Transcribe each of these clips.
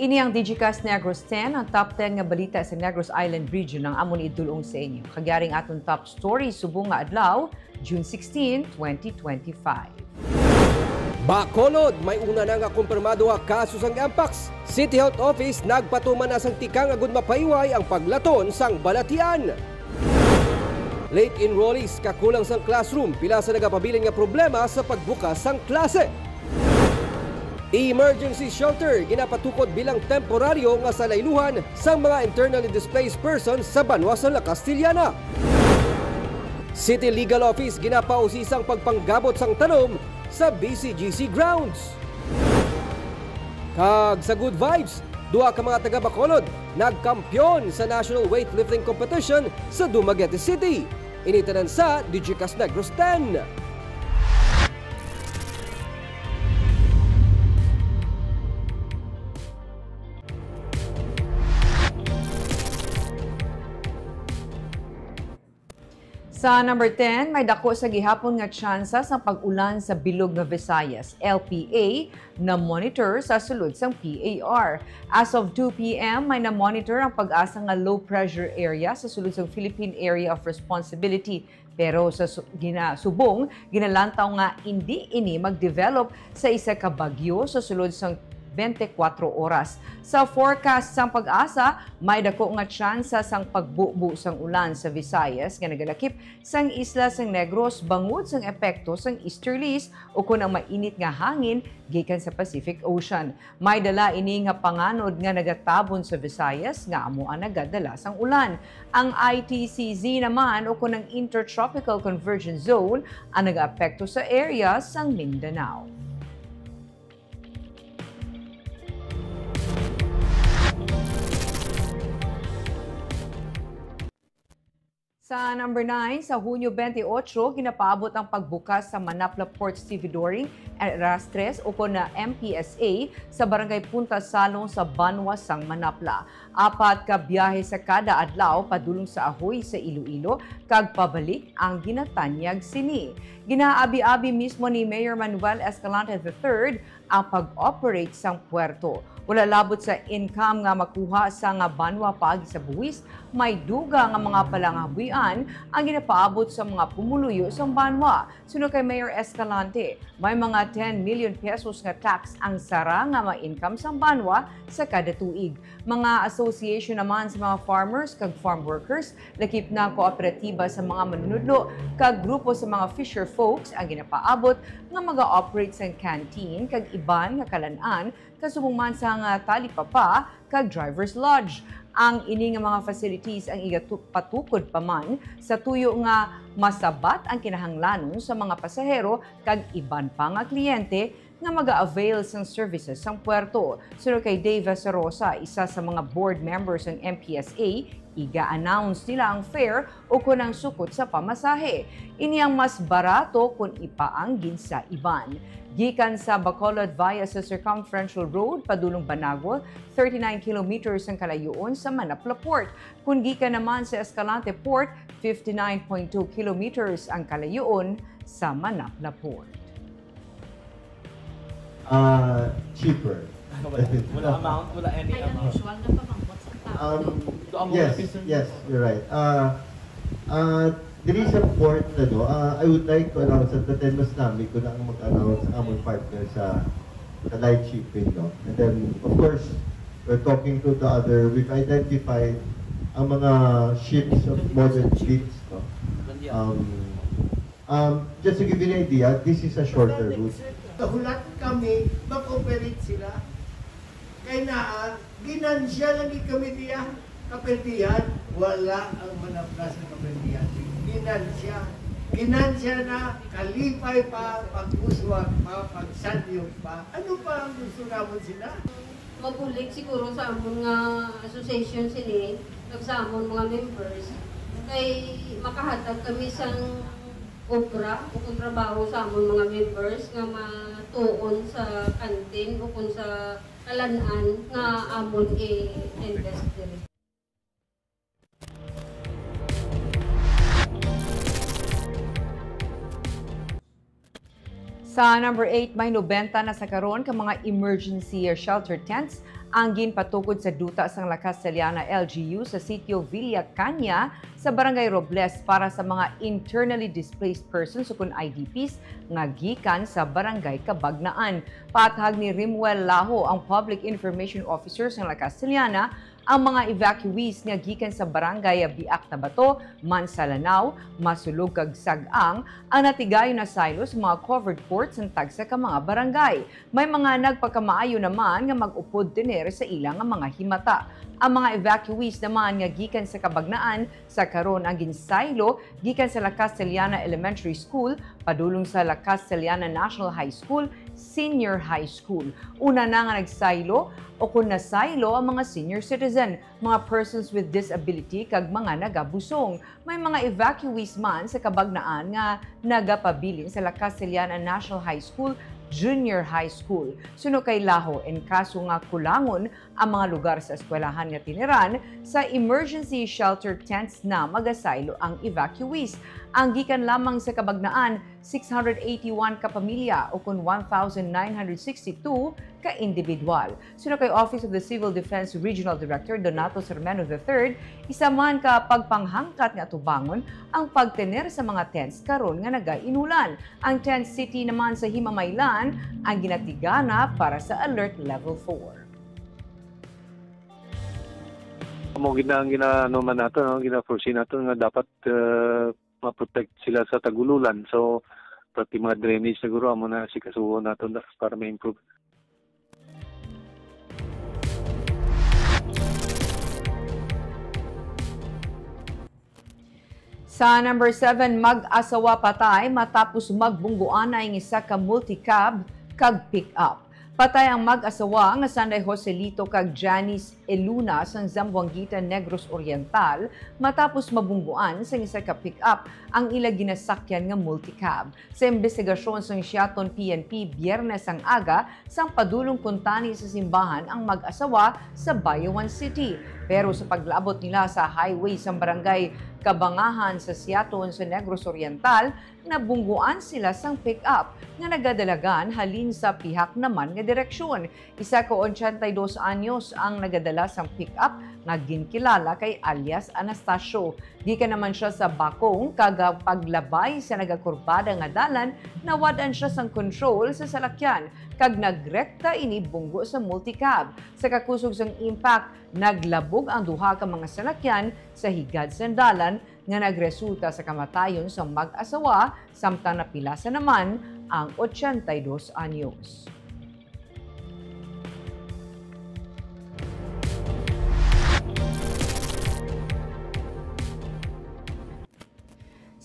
Ini ang Digicast Negros 10, ang top 10 nga balita sa Negros Island region ng amon idulong sa inyo. Kagyaring atong top story subong nga adlaw, June 16, 2025. Bacolod, may una na nga kumpirmado nga kaso sang Mpox. City Health Office nagpatuman na sang tikang agud mapahiway ang paglaton sang balatian. Late enrollees kakulang sang classroom pila sa nagapabilin nga problema sa pagbukas sang klase. Emergency shelter ginapatukod bilang temporaryo nga salayluhan sa mga internally displaced persons sa Banwa sa La Castillana. City Legal Office ginapausisang pagpanggabot sang tanom sa BCGC grounds. Kag sa good vibes, duha ka mga taga Bacolod nagkampyon sa National Weightlifting Competition sa Dumaguete City. Initanan sa Digicast Negros 10. Sa number 10, may dako sa gihapon nga tsansa sa pag-ulan sa bilog nga Visayas. LPA na monitor sa sulod sang PAR. As of 2 p.m., may na-monitor ang pag-asa nga low pressure area sa sulod sang Philippine Area of Responsibility. Pero sa subong, ginalantaw nga hindi ini mag-develop sa isa ka bagyo sa sulod sang 24 oras. Sa forecast sang pag-asa, may dako nga tsansa sang pagbubo sang ulan sa Visayas nga nagalakip sang isla sang Negros bangod sang epekto sang easterlies o kun ang mainit nga hangin gikan sa Pacific Ocean. May dala ini nga panganod nga nagatabon sa Visayas nga amo ang nagadala sang ulan. Ang ITCZ naman o kun ang Intertropical Convergence Zone ang nagaapekto sa area sang Mindanao. Sa number 9, sa Hunyo 28, ginapaabot ang pagbukas sa Manapla Port Stevedoring at Rastres o na MPSA sa Barangay Punta Salong sa Banwa sang Manapla. Apat ka biyahe sa kada adlaw padulong sa Ahoy sa Iloilo kag pabalik ang ginatanyag sini. Ginaabi-abi mismo ni Mayor Manuel Escalante III ang pag-operate sang puerto. Wala labot sa income nga makuha sa nga banwa paagi sa buwis, may duga nga mga palangabuyan ang ginapaabot sa mga pumuluyo sa banwa. Suno kay Mayor Escalante, may mga 10 million pesos nga tax ang sara nga ma-income sa banwa sa kada tuig. Mga association naman sa mga farmers kag farm workers, lakip na kooperatiba sa mga manunudlo kag grupo sa mga fisher folks ang ginapaabot nga mag-operate sa canteen kag iban nga kalan-an kasubong man sa nga talipapa kag driver's lodge. Ang ini nga mga facilities ang patukod pa man sa tuyo nga masabat ang kinahanglanon sa mga pasahero kag iban pa nga kliyente nga mag-avail sang services sang puerto. Sunod kay Dave Veserosa, isa sa mga board members ng MPSA, iga-announce nila ang fare o kung ang sukot sa pamasahe. Ini ang mas barato kung ipaanggin sa iban. Gikan sa Bacolod via sa Circumferential Road, padulong Banagwa, 39 kilometers ang kalayuon sa Manapla Port. Kung gikan naman sa Escalante Port, 59.2 kilometers ang kalayuon sa Manapla Port. Cheaper. Wala amount, wala any amount. Usual na pamangkot sa tao. Yes, you're right. There is a port na do. I would like to announce at the 10 mas namin ko na ang mag-announce ang among partner sa light shipping. No? And then, of course, we're talking to the other, we've identified ang mga ships of modern fleets. No? Just to give you an idea, this is a shorter route. Kahulat kami, mag-operate sila. Kaya na, ginansya lang kami diya. Kapeltihan, wala ang manaplas na kapeltihan. Ginansya. Ginansya na, kalipay pa, pag-uswag pa, pag-sadyog pa. Ano pa ang gusto naman sila? Magulik siguro sa among association sila, sa among mga members, kay makahatag kami sa obra o kung trabaho sa among mga members nga matuon sa kantin o kung sa kalanan nga amon i-invest din. Sa number 8, may 90 na sa karon ka mga emergency shelter tents ang ginpatukod sa duta sang La Castellana LGU sa sitio Villa Caña sa Barangay Robles para sa mga internally displaced persons o kun IDPs nga gikan sa Barangay Cabagnaan. Patahag ni Rimuel Laho, ang Public Information Officer sa La Castellana, ang mga evacuees nga gikan sa barangay Biak na Bato, Mansalanao, Masulog kag Sag-ang ang natigayon na silo sa mga covered ports ng tagsa ka mga barangay. May mga nagpagkamaayo naman nga mag-upod dinere sa ilang mga himata. Ang mga evacuees naman nga gikan sa Cabagnaan sa karon ang ginsaylo gikan sa La Castellana Elementary School padulong sa La Castellana National High School, Senior High School. Una na nga nagsaylo o kung nasaylo ang mga senior citizen, mga persons with disability kag mga nagabusong. May mga evacuees man sa Cabagnaan nga nagapabilin sa La Castellana National High School, Junior High School. Suno kay Laho, en kaso nga kulangon ang mga lugar sa eskwelahan nga tiniran, sa emergency shelter tents na magasaylo ang evacuees. Ang gikan lamang sa Cabagnaan, 681 ka pamilya o kun 1,962 ka individual. Suno kay Office of the Civil Defense Regional Director Donato Sermeno III, isa man ka pagpanghangkat nga tubangon ang pagtener sa mga tents karon nga nagainulan. Ang tent city naman sa Himamaylan ang ginatigana para sa Alert Level 4. Amo gina-ano man nato, gina-foresee nato nga dapat ma-protect sila sa tagululan. So pati mga drainage siguro amo na sikasuho nato para ma-improve. Sa number 7, mag-asawa patay matapos magbungguan na ang isa ka multicab kag pick-up. Patay ang mag-asawa nga Sanday Joselito kag Janice Eluna sa Zamboanguita, Negros Oriental matapos mabungguan sa isa ka pick-up ang ila ginasakyan nga multicab. Sa investigasyon sa Siaton PNP, Biyernes ang aga sang padulong kuntani sa simbahan ang mag-asawa sa Bayawan City. Pero sa paglabot nila sa highway sa barangay Kabangahan sa Siaton sa Negros Oriental, nabungguan sila sang pick-up nga nagadalagan halin sa pihak naman nga direksyon. Isa ka 82 anyos ang nagadala sang pick-up nga ginkilala kay alias Anastasio. Gikan naman siya sa Bakong kaga paglabay sa nagakurbada nga dalan, nawadan siya sang control sa salakyan kag nagrekta ini bunggo sa multicab. Sa kakusog sang impact, naglabog ang duha ka mga salakyan sa higad sa dalan nga nagresulta sa kamatayon sa mag-asawa samtang napilasa naman ang 82 anyos.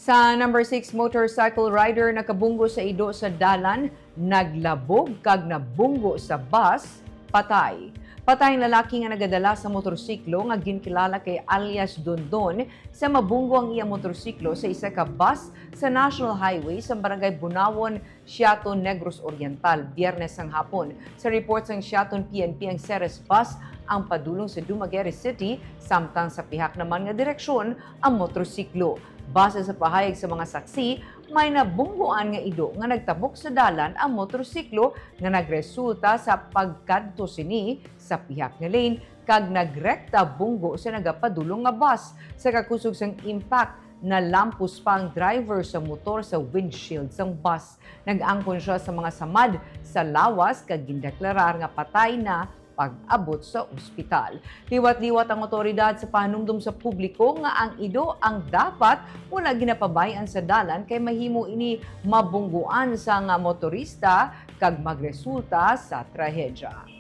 Sa number 6, motorcycle rider nakabunggo sa ido sa dalan, naglabog kag nabunggo sa bus, patay. Patay ang lalaki nga nagadala sa motorsiklo nga ginkilala kay alias Dondon sa mabunggo ang iya motorsiklo sa isa ka bus sa National Highway sa barangay Bunawon, Siaton, Negros Oriental, Biyernes ang hapon. Sa report ng Siaton PNP, ang Ceres bus ang padulong sa Dumaguete City, samtang sa pihak naman nga direksyon ang motorsiklo. Base sa pahayag sa mga saksi, may nabungguan nga ido nga nagtabok sa dalan ang motorsiklo nga nagresulta sa pagkadto sini sa pihak nga lane kag nagrekta bunggo sa nagapadulong nga bus. Sa kakusog sang impact, nalampos pa ang driver sa motor sa windshield sang bus. Nag-angkon siya sa mga samad sa lawas kag gindeklarar nga patay na pag-abot sa ospital. Liwat-liwat ang otoridad sa panumdum sa publiko nga ang ido ang dapat wala ginapabayan sa dalan kay mahimo ini mabungguan sa nga motorista kag magresulta sa trahedya.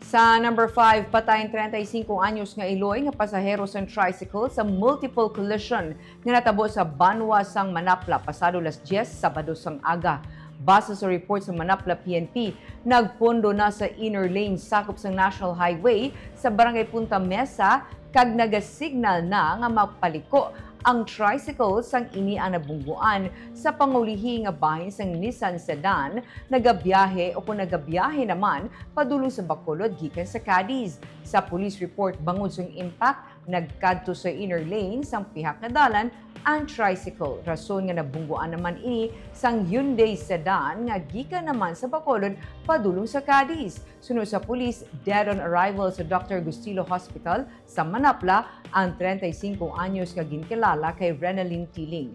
Sa number 5, patay ang 35 anyos nga Iloy nga pasahero sa tricycle sa multiple collision nga natabo sa Banwa sang Manapla pasado las 10 Sabado sang aga. Base sa report sa Manapla PNP, nagpondo na sa inner lane sakop sang National Highway sa Barangay Punta Mesa kag nagasignal na nga mapaliko ang tricycle sang ini ang nabungguan sa pangulihi nga bahin sang Nissan sedan, nagabiyahe o kung nagabiyahe naman padulong sa Bacolod gikan sa Cadiz. Sa police report bangod sang impact, nagkadto sa inner lane sang pihak nga dalan ang tricycle. Rason nga nabungguan naman ini sang Hyundai sedan nga gikan naman sa Bacolod padulong sa Cadiz. Sunod sa pulis, dead on arrival sa Dr. Gustilo Hospital sa Manapla ang 35 anyos nga ginkilala kay Renalyn Tiling.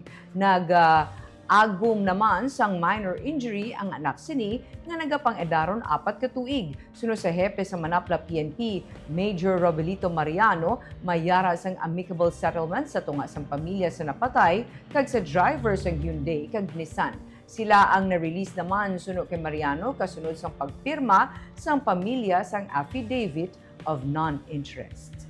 Agum naman sang minor injury ang anak sini nga nagapang-edaron 4 ka tuig. Sunod sa hepe sa Manapla PNP, Major Robelito Mariano, mayara sang amicable settlement sa tunga sang pamilya sa napatay kag sa driver sang Hyundai kag Nissan. Sila ang na-release naman sunod kay Mariano kasunod sang pagpirma sang pamilya sang affidavit of non-interest.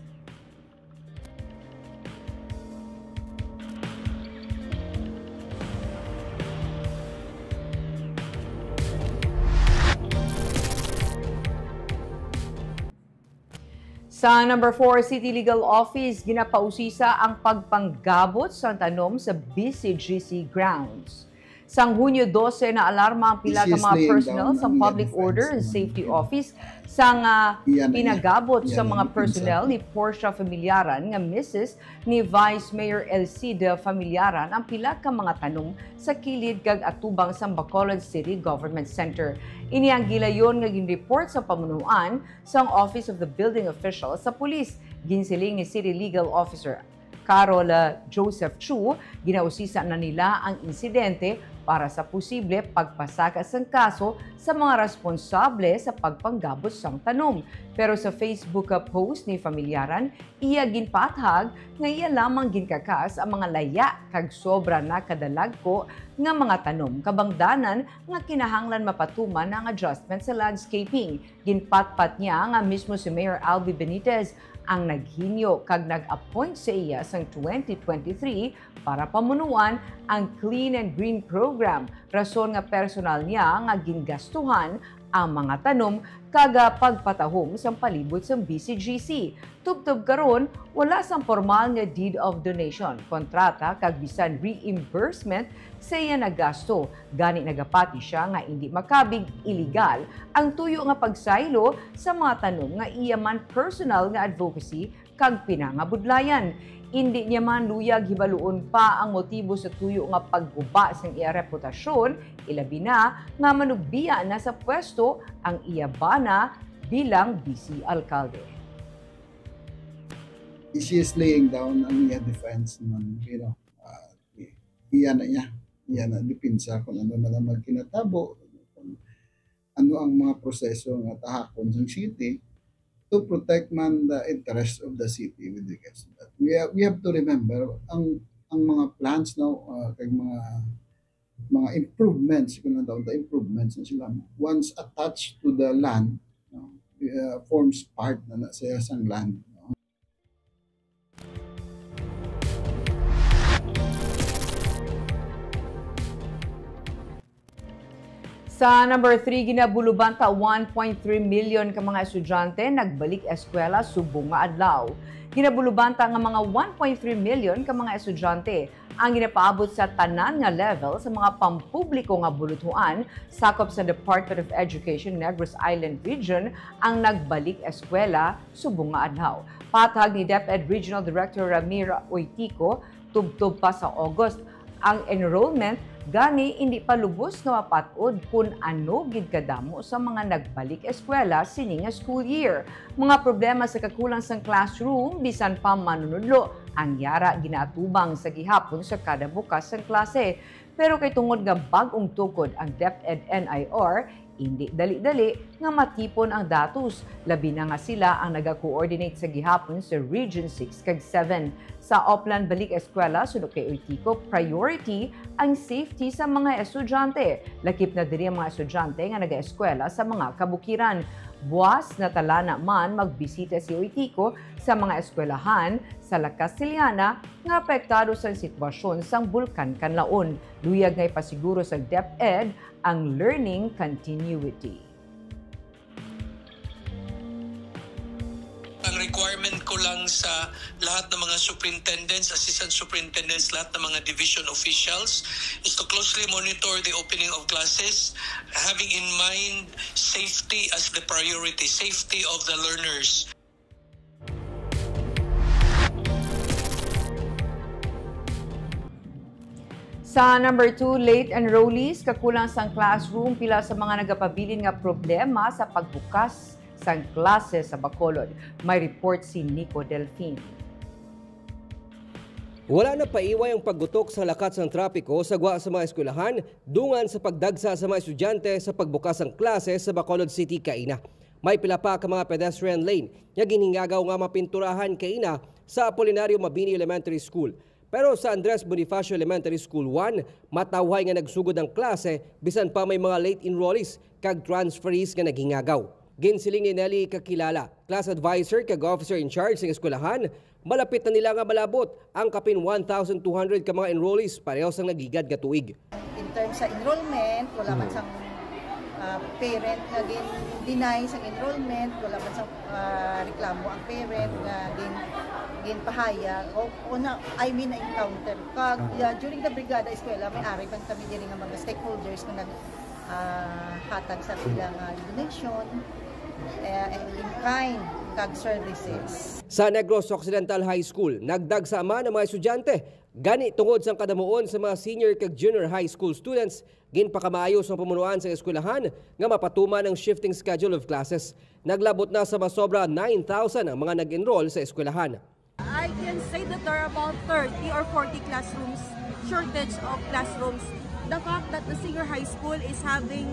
Sa number 4, City Legal Office, ginapausisa ang pagpanggabot sa tanom sa BCGC grounds. Sang Hunyo 12 na alarma ang pila ka mga personnel sa Public Order and Safety Office sang pinagabot sa mga personnel ni Portia Familiaran nga Mrs. ni Vice Mayor Elcida Familiaran ang pila ka mga tanom sa kilid kag atubang sa Bacolod City Government Center. Ini ang gilayon nga gin-report sa pamunuan sang Office of the Building Official sa pulis. Ginsiling ni City Legal Officer Carol Joseph Chu, ginausisa na nila ang insidente para sa posible pagpasaka ng kaso sa mga responsable sa pagpanggabot sang tanom. Pero sa Facebook post ni Familiaran, iya ginpathag nga iya lamang ginkakas ang mga laya kag sobra na kadalagko nga mga tanom kabangdanan nga kinahanglan mapatuman ang adjustment sa landscaping. Ginpatpat niya nga mismo si Mayor Albi Benitez ang naghinyo kag nag-appoint sa iya sang 2023 para pamunuan ang Clean and Green Program. Rason nga personal niya nga gingastuhan ang mga tanom kaga pagpatahom sa palibot sa BCGC. Tubtob karon, wala sang formal nga deed of donation, kontrata kag bisan reimbursement sa iya nagasto. Gani nagapati siya nga hindi makabig illegal ang tuyo nga pagsaylo sa mga tanom nga iya man personal nga advocacy kag pinangabudlayan. Hindi niya man luyag hibaluon pa ang motibo sa tuyo nga pagguba sa iya reputasyon, ilabi na nga manugbiya na sa pwesto ang iya bana bilang vice alkalde. She is laying down ang iya defense naman, iya na dipinsa kung ano na magkinatabo, kung ano ang mga proseso nga tahakon sa city to protect man the interest of the city with regards to that. We have to remember ang mga plans now kay mga improvements kung ano daw the improvements na sila once attached to the land forms part na sa isang land. Sa number 3, ginabulubanta 1.3 million ka mga estudyante nagbalik eskwela subong nga adlaw. Ginabulubanta nga mga 1.3 million ka mga estudyante ang ginapaabot sa tanan nga level sa mga pampubliko nga buluthuan sakop sa Department of Education Negros Island Region ang nagbalik eskwela subong nga adlaw. Patag ni DepEd Regional Director Ramiro Oitico, tubtob pa sa August ang enrollment, gani hindi pa lubos nga mapatod kung ano gid kadamo sa mga nagbalik eskwela sining nga school year. Mga problema sa kakulang sang classroom bisan pa manunudlo ang yara ginaatubang sa gihapon sa kada bukas sang klase. Pero kay tungod nga bag-ong tukod ang DepEd NIR, hindi dali-dali nga matipon ang datos. Labi na nga sila ang naga-coordinate sa gihapon sa Region 6 kag 7. Sa Oplan Balik Eskwela, sunod kay Oitico, priority ang safety sa mga estudyante. Lakip na diri ang mga estudyante nga naga-eskwela sa mga kabukiran. Buwas na tala naman magbisita si Oitico sa mga eskwelahan sa La Castellana nga apektado sa sitwasyon sang Bulkan Kanlaon. Luyag nga ipasiguro sa DepEd ang learning continuity. Ang requirement ko lang sa lahat ng mga superintendents, assistant superintendents, lahat ng mga division officials is to closely monitor the opening of classes, having in mind safety as the priority, safety of the learners. Sa number 2, late enrollees kakulang sang classroom pila sa mga nagapabilin nga problema sa pagbukas sang klase sa Bacolod. May report si Nico Delfin. Wala na paiway ang paggutok sa lakat ng trapiko sa gwa sa mga eskwelahan dungan sa pagdagsa sa mga estudyante sa pagbukas ng klase sa Bacolod City kaina. May pila pa ka mga pedestrian lane nga ginhingagaw nga mapinturahan kaina sa Apolinario Mabini Elementary School. Pero sa Andres Bonifacio Elementary School 1, matawhay nga nagsugod ang klase bisan pa may mga late enrollees kag transferees nga naghingagaw. Ginsiling ni Nelly Kakilala, class advisor kag officer in charge ng eskwelahan, malapit na nila nga malabot ang kapin 1,200 ka mga enrollees parehas ang nagligad nga tuig. In terms sa enrollment, wala man sang parent nga deny sa enrollment, wala man sang reklamo ang parent nga pahaya o na encounter kag during the brigada eskwela may ari man kami diri nga mga stakeholders nga hatag sa ilang donation in kind kag services. Sa Negros Occidental High School, nagdag sa ama ng mga estudyante gani tungod sang kadamuon sa mga senior kag junior high school students ginpakamaayos ang pamunuan sa eskwelahan nga mapatuman ang shifting schedule of classes. Naglabot na sa masobra 9,000 ang mga nag-enroll sa eskwelahan. I can say that there are about 30 or 40 classrooms, shortage of classrooms. The fact that the senior high school is having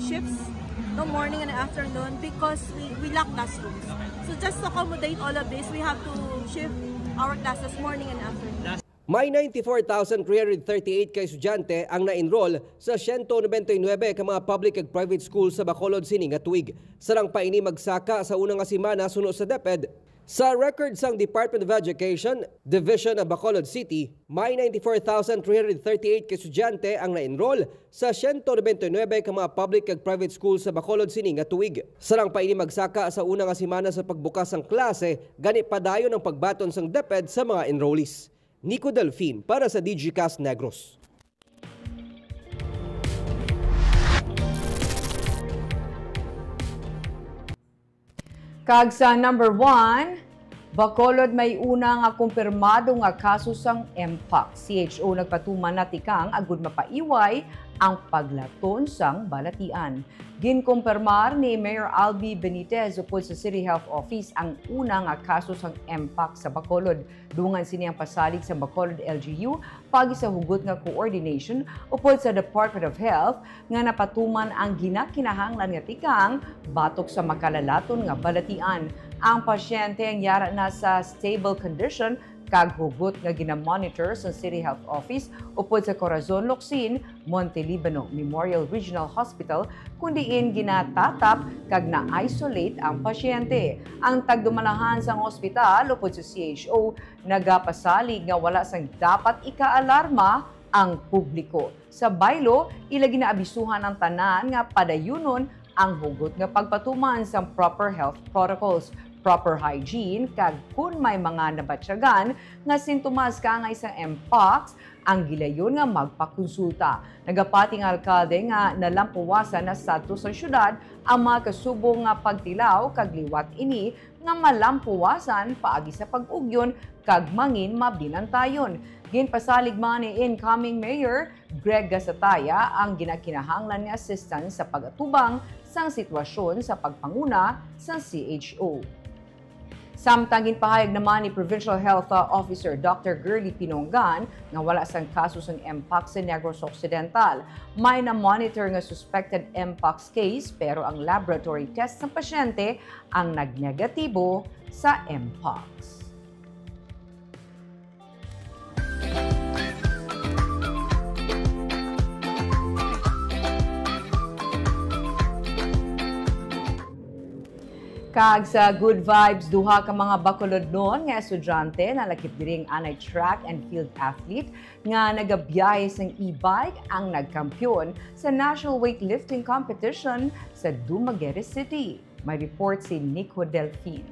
shifts, no morning and afternoon, because we lack classrooms. So just to accommodate all of this, we have to shift our classes morning and afternoon. May 94,338 ka estudyante ang na-enroll sa 199 ka mga public ag private schools sa Bacolod sining nga tuig. Sarang pa ini magsaka sa unang nga semana suno sa DepEd. Sa record sang Department of Education, Division of Bacolod City, may 94,338 ka estudyante ang na-enroll sa 199 ka mga public ag private schools sa Bacolod sining nga tuig. Sarang pa ini magsaka sa unang nga semana sa pagbukas ng klase, gani padayon ang pagbaton sang DepEd sa mga enrollees. Nico Delfin para sa DigiCast Negros. Kag sa number 1, Bacolod may una nga kumpirmado nga kaso sang Mpox. CHO nagpatuman na tikang agud mapaiway ang paglaton sang balatian. Ginkumpirmar ni Mayor Albi Benitez upod sa City Health Office ang una nga kaso sang Mpox sa Bacolod. Dungan sini ang pasalig sa Bacolod LGU pagi sa hugot nga coordination upod sa Department of Health nga napatuman ang ginakinahanglan nga tikang batok sa makalalaton nga balatian. Ang pasyente ang yara na sa stable condition kag hugot nga ginamonitor sa City Health Office upod sa Corazon Locsin, Monte Libano Memorial Regional Hospital kundiin ginatatap kag na-isolate ang pasyente. Ang tagdumalahan sa ospital upod sa CHO nagapasalig nga wala sang dapat ikaalarma ang publiko. Sa baylo, ilagi na abisuhan ang tanan nga padayunon ang hugot nga pagpatuman sa proper health protocols, proper hygiene, kag kung may mga nabatsyagan nga sintomas kangay sa Mpox, ang gilayon nga magpakonsulta. Nagapating alkalde nga nalampuwasan na sadto sa syudad ang mga kasubong nga pagtilaw kag liwat ini nga malampuwasan paagi sa pag-ugyon kag mangin mabinantayon. Ginpasalig man ni incoming Mayor Greg Gasataya ang ginakinahanglan nga assistance sa pag-atubang sang sitwasyon sa pagpanguna sa CHO. Samtang ginpahayag naman ni Provincial Health Officer Dr. Girly Pinonggan nga wala sang kaso sang Mpox sa Negros Occidental. May na-monitor nga suspected Mpox case pero ang laboratory test ng pasyente ang nagnegatibo sa Mpox. Kag sa Good Vibes, duha ka mga Bacolod noon nga estudyante na lakip diring anay track and field athlete nga nagabiyahe sang e-bike ang nagkampiyon sa National Weightlifting Competition sa Dumaguete City. May report si Nico Delfin.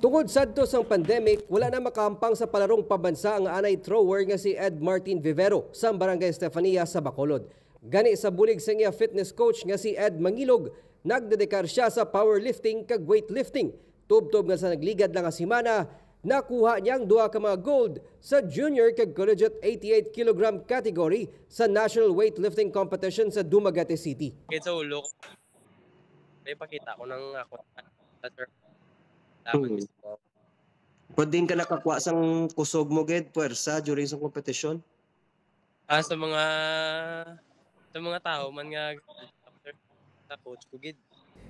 Tungod sadto sang pandemic, wala na makahampang sa palarong pambansa ang anay thrower nga si Ed Martin Vivero sa Barangay Estefania sa Bacolod. Gani sa bulig sa iya fitness coach nga si Ed Mangilog, nagdedekar siya sa powerlifting kag weightlifting. Tubtob nga sa nagligad lang nga semana, nakuha niyang 2 ka mga gold sa junior kag collegiate 88 kg category sa National Weightlifting Competition sa Dumaguete City. Sa ulo, may pakita ko ng ako. Pwede ka nakakuha sang kusog mo gid puwersa during sa competition? Sa mga tao man nga sa coach ko gid.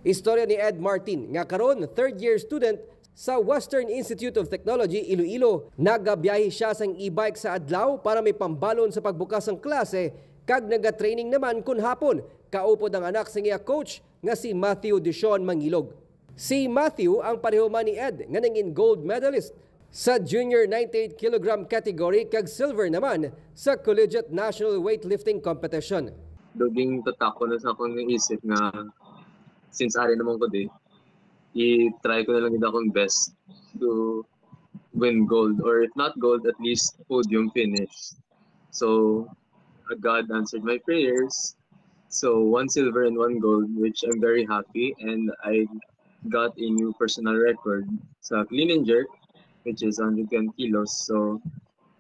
Istorya ni Ed Martin nga karon third-year student sa Western Institute of Technology, Iloilo. Nagabiyahe siya sang e-bike sa adlaw para may pambalon sa pagbukas ng klase kag naga-training naman kun hapon. Kaupod ang anak sa iya coach nga si Matthew Dishon Mangilog. Si Matthew ang pareho man ni Ed nga nangin gold medalist sa junior 98 kg category kag silver naman sa collegiate national weightlifting competition. Duging tatako na sa akong isip nga since ari naman ko di i-try ko na lang akong best to win gold, or if not gold, at least podium finish. So God answered my prayers. So 1 silver and 1 gold, which I'm very happy, and I got a new personal record sa clean and jerk, which is 110 kilos. So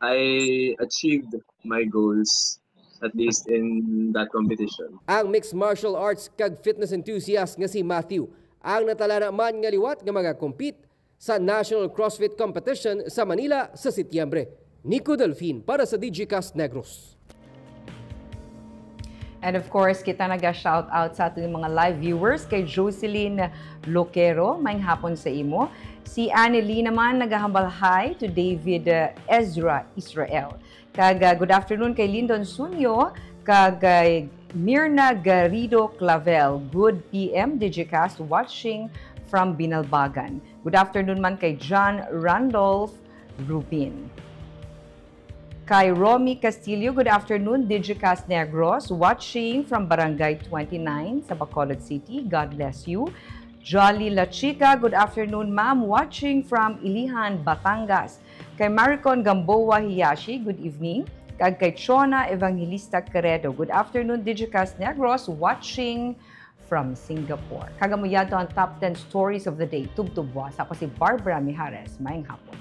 I achieved my goals at least in that competition. Ang mixed martial arts kag fitness enthusiast nga si Matthew ang natala naman nga liwat nga mga-compete sa National CrossFit Competition sa Manila sa Setyembre. Nico Delfin para sa DigiCast Negros. And of course, kita naga-shout out sa ating mga live viewers kay Jocelyn Loquero, maayong hapon sa imo. Si Anneli naman nagahambal hi to David Ezra Israel. Kag good afternoon kay Lyndon Sunyo, kag Mirna Garrido Clavel. Good PM DigiCast watching from Binalbagan. Good afternoon man kay John Randolph Rubin. Kay Romy Castillo, good afternoon, DigiCast Negros, watching from Barangay 29 sa Bacolod City. God bless you. Jolly La Chica, good afternoon, ma'am, watching from Ilihan, Batangas. Kay Maricon Gamboa Hiyashi, good evening. Kag kay Chona Evangelista Queredo, good afternoon, DigiCast Negros, watching from Singapore. Kagamuyan to ang top 10 stories of the day. Tubtubwa. Sa si Barbara Mijares, maayong hapon.